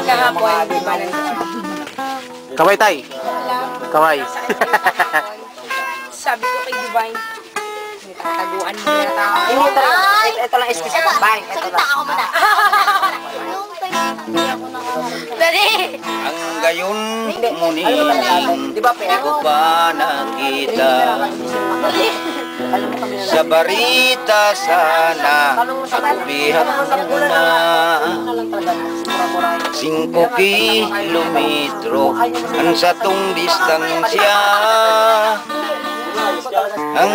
kahapon, di ba? Kaway tay. Kaway. Sabi ko kay Divine, taguan mo na tao. Ito lang excuse. Bye. Ito lang. Ako muna. Dali! Ang gayon muni, Di ba, di ko pa nakita. Sa barita sana, bihat mo na. 5 kilometro, ang satong distansya. Ang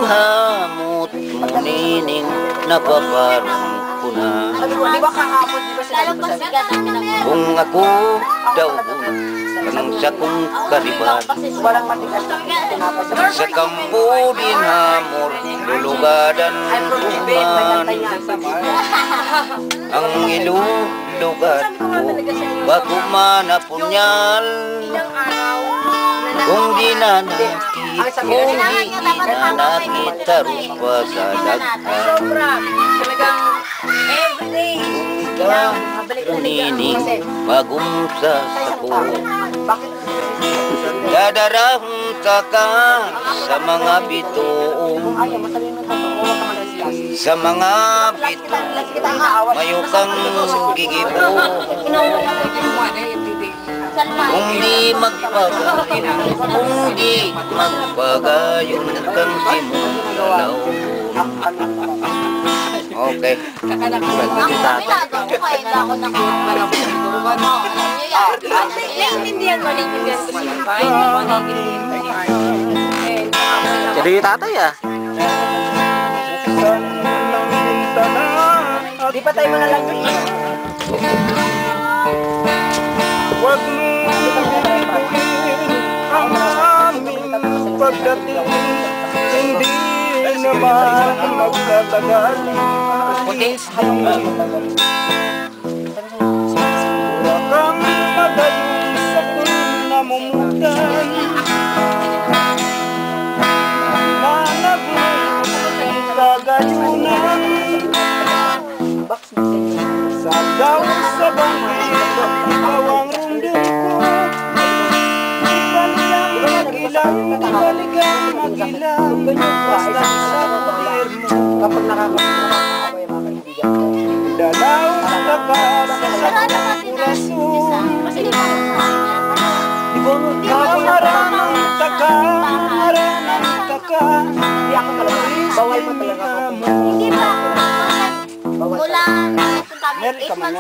hamot mo nining, napaparang ko na. Di ba kahapon, di ba sila Kung ako daw sa kong kariban, walang matigas. sa kampo din hamor, lulugadan kuman. Ang ilulugat ko, bago man apunyal. Kung di na nakita rupa sa daghan. Talagang everyday. Unining bagong sasako. Dadarahong taka sa mga bituong, sa mga bituong, mayukang gigibo. Kung di magpagayon kang simulaw. Okay. Naiintindihan ko si Divine. Jadi tatay ah. Di pa tayo mga lang. Huwag ang aming pagdating, hindi naman magtatagal. Huwag kang magayon sa kung namumutan, kagayunan. Sa daw sa bangkit, awang rundin ko, ibaligang magilang, basta sa poder mo. Kapag nakakapag Dalaw sa kasa sa kurason, maraming taka, bawal mo talaga. Hindi pa. Mula, Meron ka man,